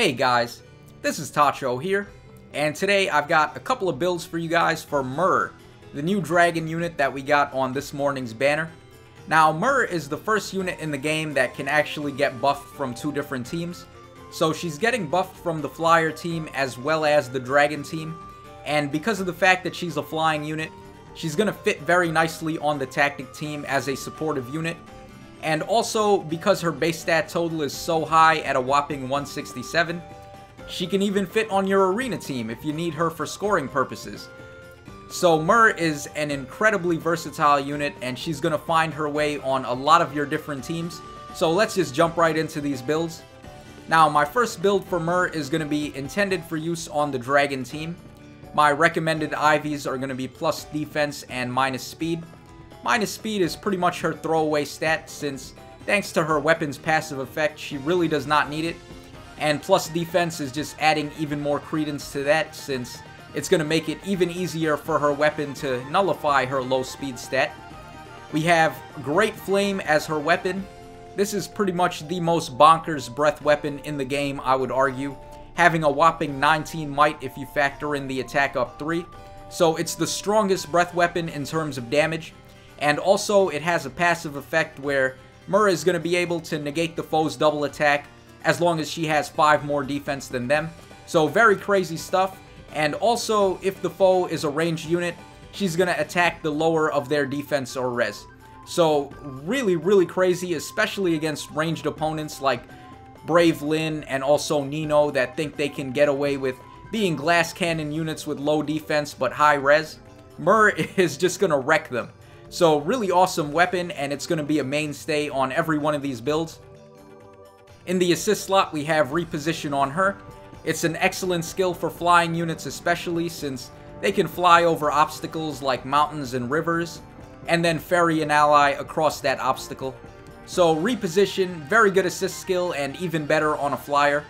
Hey guys, this is Tacho here, and today I've got a couple of builds for you guys for Myrrh, the new dragon unit that we got on this morning's banner. Now, Myrrh is the first unit in the game that can actually get buffed from two different teams. So she's getting buffed from the Flier team as well as the dragon team, and because of the fact that she's a flying unit, she's going to fit very nicely on the tactic team as a supportive unit. And also, because her base stat total is so high at a whopping 167, she can even fit on your arena team if you need her for scoring purposes. So Myrrh is an incredibly versatile unit, and she's going to find her way on a lot of your different teams. So let's just jump right into these builds. Now, my first build for Myrrh is going to be intended for use on the dragon team. My recommended IVs are going to be plus defense and minus speed. Minus speed is pretty much her throwaway stat, since thanks to her weapon's passive effect, she really does not need it. And plus defense is just adding even more credence to that, since it's going to make it even easier for her weapon to nullify her low speed stat. We have Great Flame as her weapon. This is pretty much the most bonkers breath weapon in the game, I would argue, having a whopping 19 might if you factor in the attack up 3. So it's the strongest breath weapon in terms of damage. And also, it has a passive effect where Myrrh is going to be able to negate the foe's double attack as long as she has 5 more defense than them. So very crazy stuff. And also, if the foe is a ranged unit, she's going to attack the lower of their defense or res. So really crazy, especially against ranged opponents like Brave Lyn and also Nino that think they can get away with being glass cannon units with low defense but high res. Myrrh is just going to wreck them. So really awesome weapon, and it's going to be a mainstay on every one of these builds. In the assist slot, we have reposition on her. It's an excellent skill for flying units, especially since they can fly over obstacles like mountains and rivers, and then ferry an ally across that obstacle. So reposition, very good assist skill, and even better on a flyer.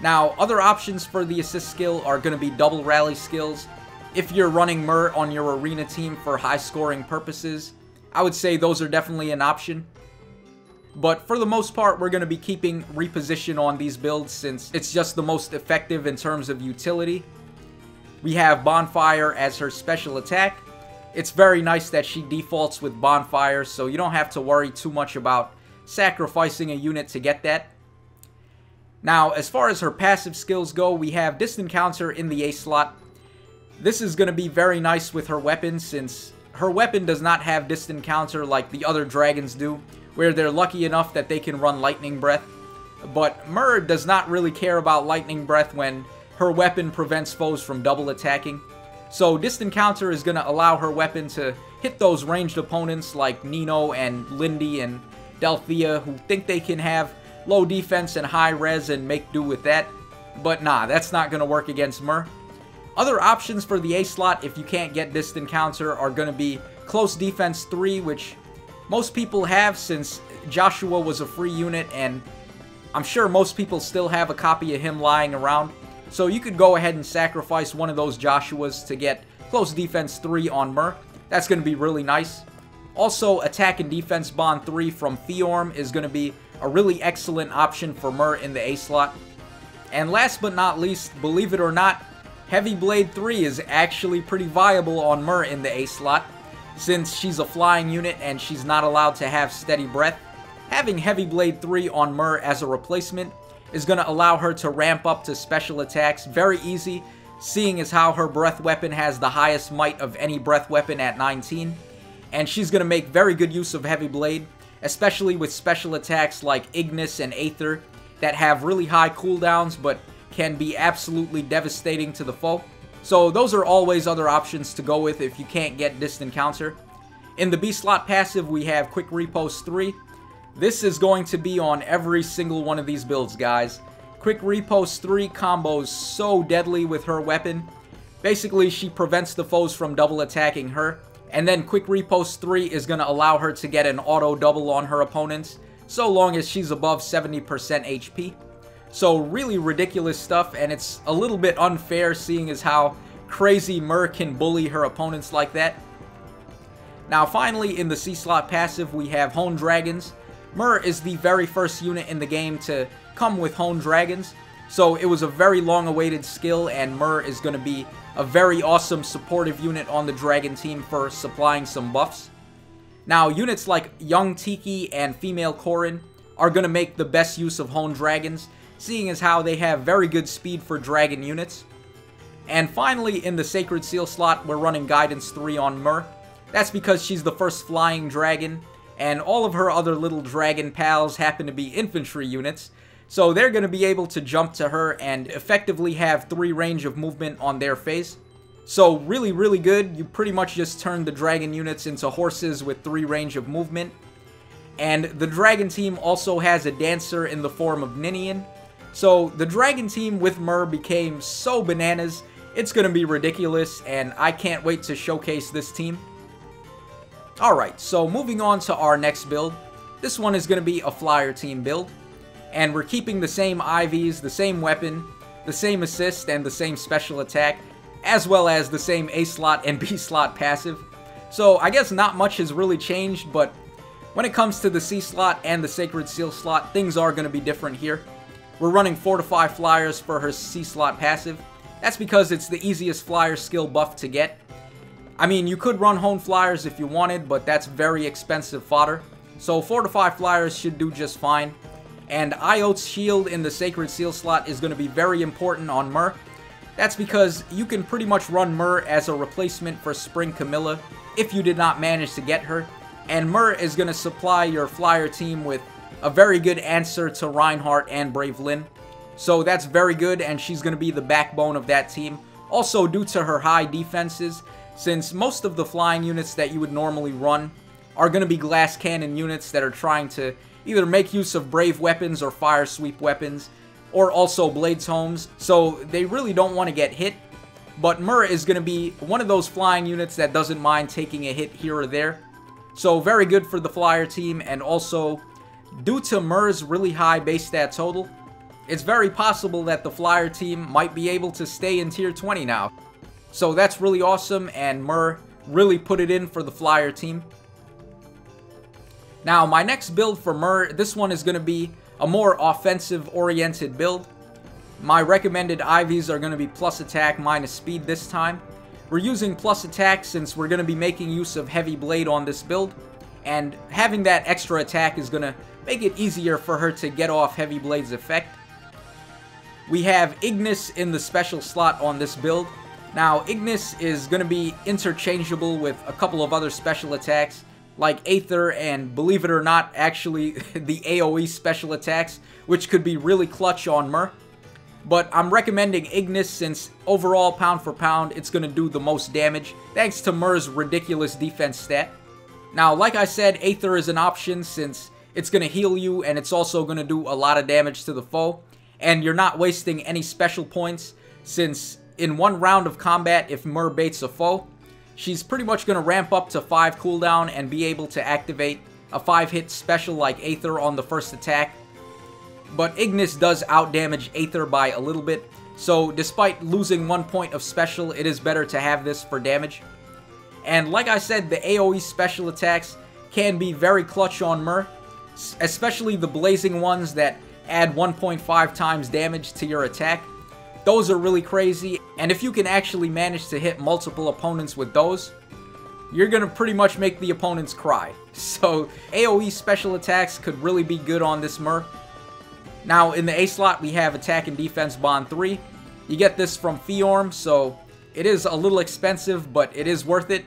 Now, other options for the assist skill are going to be double rally skills. If you're running Myrrh on your arena team for high scoring purposes, I would say those are definitely an option. But for the most part, we're going to be keeping reposition on these builds since it's just the most effective in terms of utility. We have Bonfire as her special attack. It's very nice that she defaults with Bonfire, so you don't have to worry too much about sacrificing a unit to get that. Now, as far as her passive skills go, we have Distant Counter in the A slot. This is going to be very nice with her weapon, since her weapon does not have distant counter like the other dragons do, where they're lucky enough that they can run Lightning Breath. But Myrrh does not really care about Lightning Breath when her weapon prevents foes from double attacking. So distant counter is going to allow her weapon to hit those ranged opponents like Nino and Lindy and Delphia, who think they can have low defense and high res and make do with that. But nah, that's not going to work against Myrrh. Other options for the A slot, if you can't get distant counter, are going to be Close Defense 3, which most people have since Joshua was a free unit, and I'm sure most people still have a copy of him lying around. So you could go ahead and sacrifice one of those Joshuas to get Close Defense 3 on Myrrh. That's going to be really nice. Also, Attack and Defense Bond 3 from Fiorm is going to be a really excellent option for Myrrh in the A slot. And last but not least, believe it or not, Heavy Blade 3 is actually pretty viable on Myrrh in the A slot. Since she's a flying unit and she's not allowed to have steady breath, having Heavy Blade 3 on Myrrh as a replacement is going to allow her to ramp up to special attacks very easy, seeing as how her breath weapon has the highest might of any breath weapon at 19. And she's going to make very good use of Heavy Blade, especially with special attacks like Ignis and Aether that have really high cooldowns but can be absolutely devastating to the foe. So those are always other options to go with if you can't get distant counter. In the B slot passive, we have Quick Repost 3. This is going to be on every single one of these builds, guys. Quick Repost 3 combos so deadly with her weapon. Basically, she prevents the foes from double attacking her, and then Quick Repost 3 is going to allow her to get an auto double on her opponents, so long as she's above 70% HP. So really ridiculous stuff, and it's a little bit unfair seeing as how crazy Myrrh can bully her opponents like that. Now finally, in the C slot passive, we have Hone Dragons. Myrrh is the very first unit in the game to come with Hone Dragons. So it was a very long-awaited skill, and Myrrh is going to be a very awesome supportive unit on the Dragon team for supplying some buffs. Now, units like Young Tiki and Female Corrin are going to make the best use of Honed Dragons, seeing as how they have very good speed for Dragon units. And finally, in the Sacred Seal slot, we're running Guidance 3 on Myrrh. That's because she's the first flying dragon, and all of her other little dragon pals happen to be infantry units, so they're going to be able to jump to her and effectively have 3 range of movement on their phase. So really, really good. You pretty much just turn the dragon units into horses with 3 range of movement. And the dragon team also has a dancer in the form of Ninian. So the dragon team with Myrrh became so bananas, it's going to be ridiculous, and I can't wait to showcase this team. Alright, so moving on to our next build. This one is going to be a Flier team build. And we're keeping the same IVs, the same weapon, the same assist, and the same special attack, as well as the same A slot and B slot passive. So I guess not much has really changed, but when it comes to the C slot and the Sacred Seal slot, things are going to be different here. We're running Fortify Flyers for her C slot passive. That's because it's the easiest Flyer skill buff to get. I mean, you could run Hone Flyers if you wanted, but that's very expensive fodder. So Fortify Flyers should do just fine. And Iote's Shield in the Sacred Seal slot is going to be very important on Myrrh. That's because you can pretty much run Myrrh as a replacement for Spring Camilla if you did not manage to get her. And Myrrh is going to supply your Flyer team with a very good answer to Reinhardt and Brave Lynn. So that's very good, and she's going to be the backbone of that team. Also due to her high defenses, since most of the flying units that you would normally run are going to be glass cannon units that are trying to either make use of brave weapons or fire sweep weapons, or also blades homes, so they really don't want to get hit. But Myrrh is going to be one of those flying units that doesn't mind taking a hit here or there. So very good for the Flyer team, and also due to Myrrh's really high base stat total, it's very possible that the Flyer team might be able to stay in tier 20 now. So that's really awesome, and Myrrh really put it in for the Flyer team. Now, my next build for Myrrh, this one is going to be a more offensive-oriented build. My recommended IVs are going to be plus attack minus speed this time. We're using plus attack since we're going to be making use of Heavy Blade on this build, and having that extra attack is going to make it easier for her to get off Heavy Blade's effect. We have Ignis in the special slot on this build. Now, Ignis is going to be interchangeable with a couple of other special attacks, like Aether and, believe it or not, actually the AoE special attacks, which could be really clutch on Myrrh. But I'm recommending Ignis since overall, pound for pound, it's going to do the most damage, thanks to Myrrh's ridiculous defense stat. Now, like I said, Aether is an option since it's going to heal you, and it's also going to do a lot of damage to the foe. And you're not wasting any special points, since in one round of combat, if Myrrh baits a foe, she's pretty much going to ramp up to 5 cooldown and be able to activate a 5-hit special like Aether on the first attack. But Ignis does outdamage Aether by a little bit, so despite losing 1 point of special, it is better to have this for damage. And like I said, the AoE special attacks can be very clutch on Myrrh, especially the blazing ones that add 1.5 times damage to your attack. Those are really crazy, and if you can actually manage to hit multiple opponents with those, you're gonna pretty much make the opponents cry. So AoE special attacks could really be good on this Myrrh. Now in the A slot we have Attack and Defense Bond 3. You get this from Fiorm, so it is a little expensive, but it is worth it.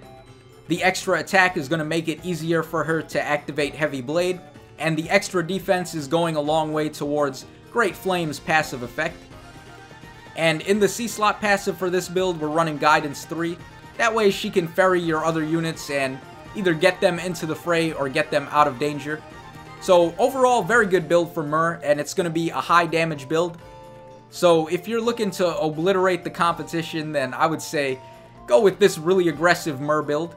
The extra attack is gonna make it easier for her to activate Heavy Blade, and the extra defense is going a long way towards Great Flame's passive effect. And in the C slot passive for this build, we're running Guidance 3. That way she can ferry your other units and either get them into the fray or get them out of danger. So overall, very good build for Myrrh, and it's going to be a high damage build. So if you're looking to obliterate the competition, then I would say go with this really aggressive Myrrh build.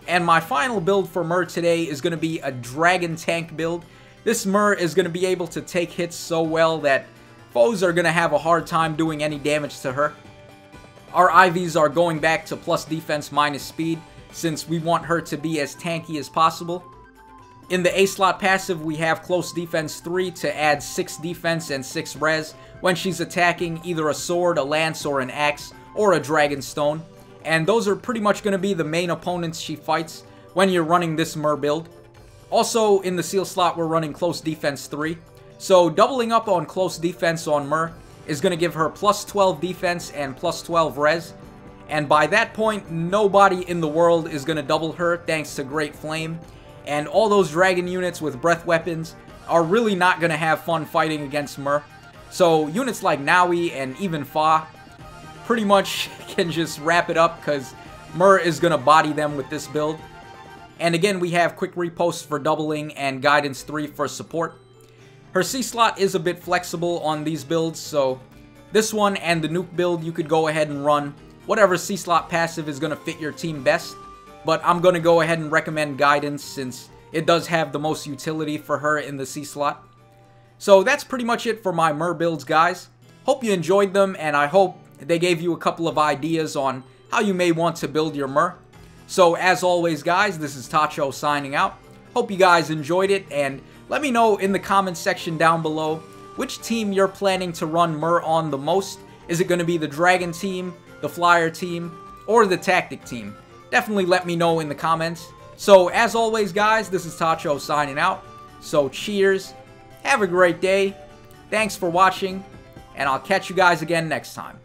And my final build for Myrrh today is going to be a Dragon Tank build. This Myrrh is going to be able to take hits so well that foes are going to have a hard time doing any damage to her. Our IVs are going back to plus defense minus speed, since we want her to be as tanky as possible. In the A slot passive, we have Close Defense 3 to add 6 defense and 6 res when she's attacking either a sword, a lance, or an axe, or a dragon stone. And those are pretty much going to be the main opponents she fights when you're running this Myrrh build. Also, in the Seal slot, we're running Close Defense 3. So doubling up on Close Defense on Myrrh is going to give her plus 12 defense and plus 12 res. And by that point, nobody in the world is going to double her thanks to Great Flame. And all those dragon units with breath weapons are really not going to have fun fighting against Myrrh. So units like Naui and even Fa pretty much can just wrap it up because Myrrh is going to body them with this build. And again, we have Quick Repost for doubling and Guidance 3 for support. Her C slot is a bit flexible on these builds, so this one and the Nuke build, you could go ahead and run whatever C slot passive is going to fit your team best. But I'm going to go ahead and recommend Guidance since it does have the most utility for her in the C slot. So that's pretty much it for my Myrrh builds, guys. Hope you enjoyed them, and I hope they gave you a couple of ideas on how you may want to build your Myrrh. So as always, guys, this is Tacho signing out. Hope you guys enjoyed it, and let me know in the comments section down below which team you're planning to run Myrrh on the most. Is it going to be the Dragon team, the Flier team, or the Tactic team? Definitely let me know in the comments. So as always, guys, this is Tacho signing out. So cheers, have a great day, thanks for watching, and I'll catch you guys again next time.